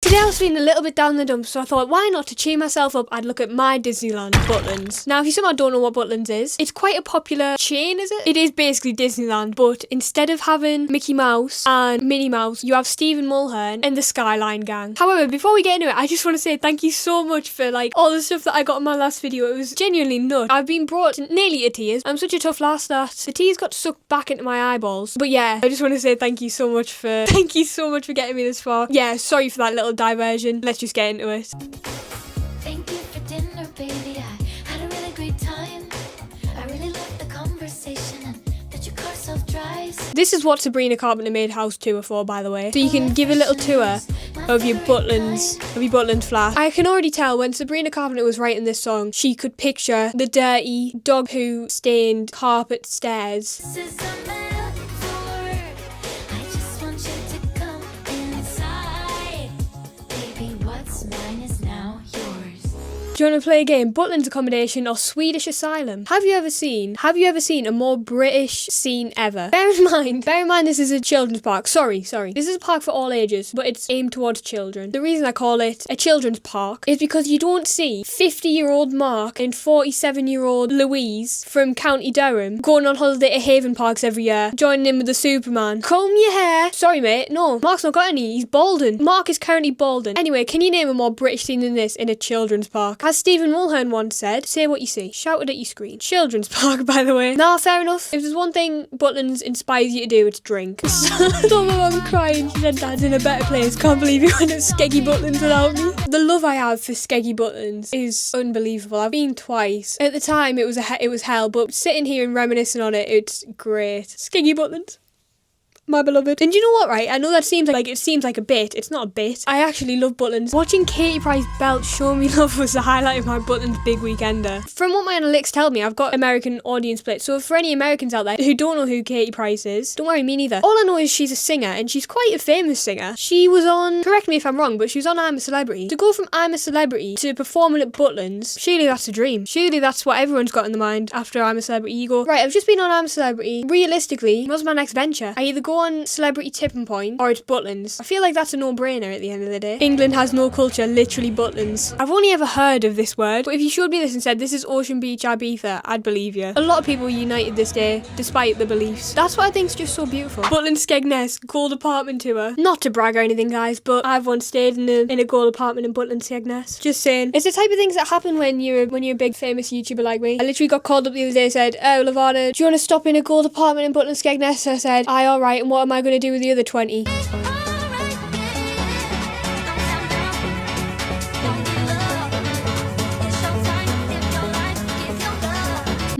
Today I was feeling a little bit down in the dumps, so I thought, why not, to cheer myself up, I'd look at my Disneyland, Butlins. Now, if you somehow don't know what Butlins is, it's quite a popular chain, is it? It is basically Disneyland, but instead of having Mickey Mouse and Minnie Mouse, you have Stephen Mulhern and the Skyline Gang. However, before we get into it, I just want to say thank you so much for all the stuff that I got in my last video. It was genuinely nuts. I've been brought nearly to tears. I'm such a tough lass that the tears got sucked back into my eyeballs. But yeah, I just want to say thank you so much for getting me this far. Yeah, sorry for that little diversion. Let's just get into it. Thank you for dinner, baby. I had a really great time. I really loved the conversation and that your car self-drives. This is what Sabrina Carpenter made House Tour for, by the way. So you can give a little tour of your Butlins flat. I can already tell when Sabrina Carpenter was writing this song, she could picture the dirty, dog poo stained carpet stairs. This is a metaphor. I just want you to come inside. Baby, what's mine is now yours. Do you want to play a game? Butlins accommodation or Swedish asylum? Have you ever seen a more British scene ever? Bear in mind this is a children's park. Sorry. This is a park for all ages, but it's aimed towards children. The reason I call it a children's park is because you don't see 50-year-old Mark and 47-year-old Louise from County Durham going on holiday to Haven Parks every year, joining in with the Superman. Comb your hair. Sorry, mate. No, Mark's not got any. He's balding. Mark is currently balding. Anyway, can you name a more British scene than this in a children's park? As Stephen Mulhern once said, say what you see. Shout it at your screen. Children's park, by the way. Nah, fair enough. If there's one thing Butlins inspires you to do, it's drink. Saw my mum crying. She said, Dad's in a better place. Can't believe you went to Skeggy Butlins without me. The love I have for Skeggy Butlins is unbelievable. I've been twice. At the time, it was hell, but sitting here and reminiscing on it, it's great. Skeggy Butlins, my beloved. And you know what, right? I know that seems like a bit. It's not a bit. I actually love Butlins. Watching Katie Price belt Show Me Love was the highlight of my Butlins big weekender. From what my analytics tell me, I've got American audience split. So for any Americans out there who don't know who Katie Price is, don't worry, me neither. All I know is she's a singer, and she's quite a famous singer. She was on, correct me if I'm wrong, but she was on I'm a Celebrity. To go from I'm a Celebrity to performing at Butlins, surely that's a dream. Surely that's what everyone's got in the mind after I'm a Celebrity. You go, right, I've just been on I'm a Celebrity. Realistically, what's my next venture? I either go on Celebrity Tipping Point or it's Butlins. I feel like that's a no-brainer at the end of the day. England has no culture, literally Butlins. I've only ever heard of this word, but if you showed me this and said this is Ocean Beach Ibiza, I'd believe you. A lot of people united this day, despite the beliefs. That's what I think's just so beautiful. Butlins Skegness gold apartment tour. Not to brag or anything, guys, but I've once stayed in a gold apartment in Butlins Skegness. Just saying. It's the type of things that happen when you're a big famous YouTuber like me. I literally got called up the other day and said, oh, Lavana, do you want to stop in a gold apartment in Butlins Skegness? I said, aye, alright, and what am I going to do with the other 20?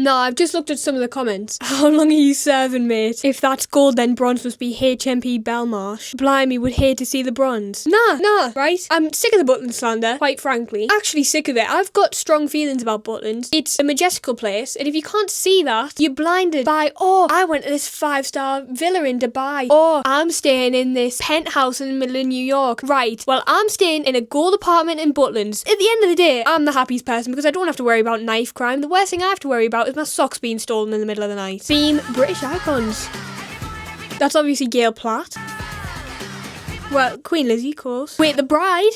No, I've just looked at some of the comments. How long are you serving, mate? If that's gold, then bronze must be HMP Belmarsh. Blimey, would hate to see the bronze. Nah, right? I'm sick of the Butlins slander, quite frankly. Actually sick of it. I've got strong feelings about Butlins. It's a majestical place, and if you can't see that, you're blinded by, oh, I went to this 5-star villa in Dubai. Oh, I'm staying in this penthouse in the middle of New York. Right, well, I'm staying in a gold apartment in Butlins. At the end of the day, I'm the happiest person because I don't have to worry about knife crime. The worst thing I have to worry about is my socks being stolen in the middle of the night. Theme British icons. That's obviously Gail Platt. Well, Queen Lizzie, of course. Wait, the bride?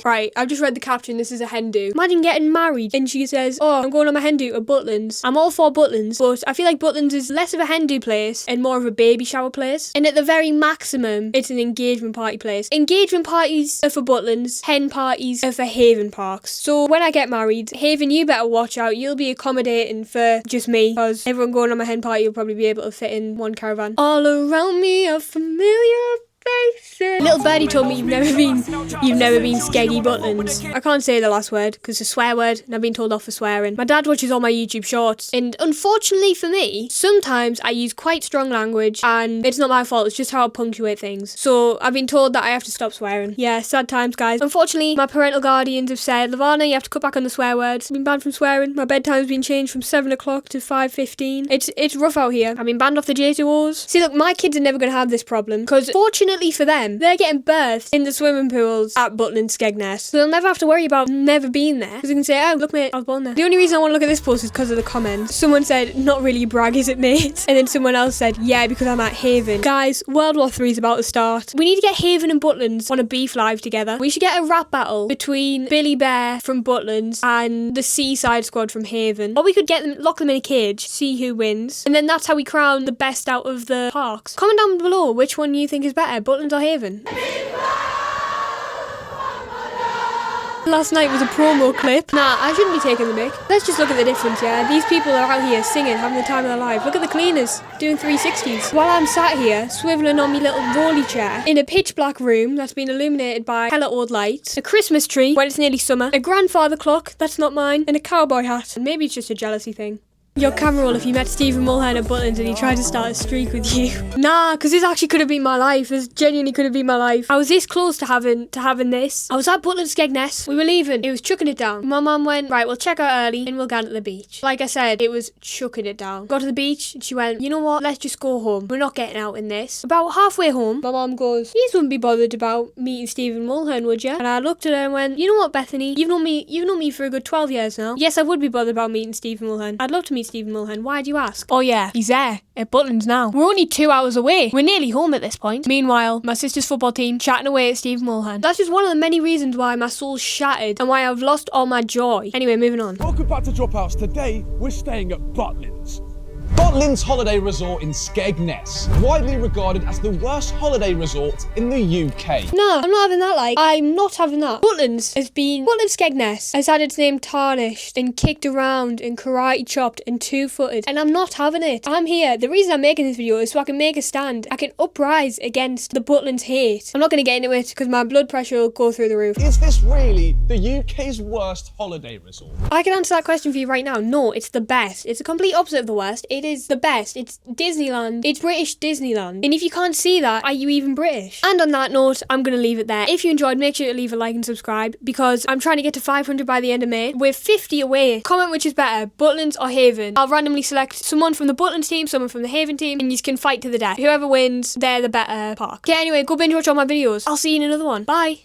Right, I've just read the caption. This is a hen do. Imagine getting married and she says, oh, I'm going on my hen do at Butlins. I'm all for Butlins, but I feel like Butlins is less of a hen do place and more of a baby shower place. And at the very maximum, it's an engagement party place. Engagement parties are for Butlins, hen parties are for Haven Parks. So when I get married, Haven, you better watch out. You'll be accommodating for just me, because everyone going on my hen party will probably be able to fit in one caravan. All around me are familiar faces. Little birdie told me you've never been Skeggy Butlins. I can't say the last word because it's a swear word and I've been told off for swearing. My dad watches all my YouTube shorts and unfortunately for me, sometimes I use quite strong language and it's not my fault, it's just how I punctuate things. So I've been told that I have to stop swearing. Yeah, sad times, guys. Unfortunately, my parental guardians have said, Lavana, you have to cut back on the swear words. I've been banned from swearing. My bedtime's been changed from 7 o'clock to 5:15. It's rough out here. I've been banned off the J2Os. See, look, my kids are never going to have this problem because fortunately Fortunately for them, they're getting birthed in the swimming pools at Butlins, Skegness. So they'll never have to worry about never being there. Because they can say, oh, look mate, I was born there. The only reason I want to look at this post is because of the comments. Someone said, not really a brag, is it mate? And then someone else said, yeah, because I'm at Haven. Guys, World War III is about to start. We need to get Haven and Butlins on a beef live together. We should get a rap battle between Billy Bear from Butlins and the Seaside Squad from Haven. Or we could get them, lock them in a cage, see who wins. And then that's how we crown the best out of the parks. Comment down below which one you think is better, Butlins or Haven. Last night was a promo clip. Nah, I shouldn't be taking the mic. Let's just look at the difference, yeah? These people are out here singing, having the time of their life. Look at the cleaners, doing 360s. While I'm sat here, swiveling on my little rolly chair, in a pitch black room that's been illuminated by hella old lights, a Christmas tree when it's nearly summer, a grandfather clock, that's not mine, and a cowboy hat. And maybe it's just a jealousy thing. Your camera roll if you met Stephen Mulhern at Butlins and he tried to start a streak with you. Nah, because this actually could have been my life. This genuinely could have been my life. I was this close to having this. I was at Butlins Skegness. We were leaving. It was chucking it down. My mum went, right, we'll check out early and we'll go to the beach. Like I said, it was chucking it down. Got to the beach and she went, you know what? Let's just go home. We're not getting out in this. About halfway home, my mum goes, you wouldn't be bothered about meeting Stephen Mulhern, would you? And I looked at her and went, you know what, Bethany? You've known me for a good 12 years now. Yes, I would be bothered about meeting Stephen Mulhern. I'd love to meet Stephen Mulhern. Why do you ask? Oh yeah, he's there at Butlins now. We're only 2 hours away. We're nearly home at this point. Meanwhile, my sister's football team chatting away at Steve Mulhern. That's just one of the many reasons why my soul's shattered and why I've lost all my joy. Anyway, moving on. Welcome back to Dropouts. Today, we're staying at Butlins. Butlins Holiday Resort in Skegness, widely regarded as the worst holiday resort in the UK. No, I'm not having that, I'm not having that. Butlins Skegness has had its name tarnished and kicked around and karate chopped and two-footed, and I'm not having it. I'm here. The reason I'm making this video is so I can make a stand. I can uprise against the Butlins hate. I'm not going to get into it because my blood pressure will go through the roof. Is this really the UK's worst holiday resort? I can answer that question for you right now. No, it's the best. It's the complete opposite of the worst. It is the best. It's Disneyland. It's British Disneyland. And if you can't see that, are you even British? And on that note, I'm going to leave it there. If you enjoyed, make sure to leave a like and subscribe because I'm trying to get to 500 by the end of May. We're 50 away. Comment which is better, Butlins or Haven. I'll randomly select someone from the Butlins team, someone from the Haven team, and you can fight to the death. Whoever wins, they're the better park. Okay, anyway, go binge watch all my videos. I'll see you in another one. Bye.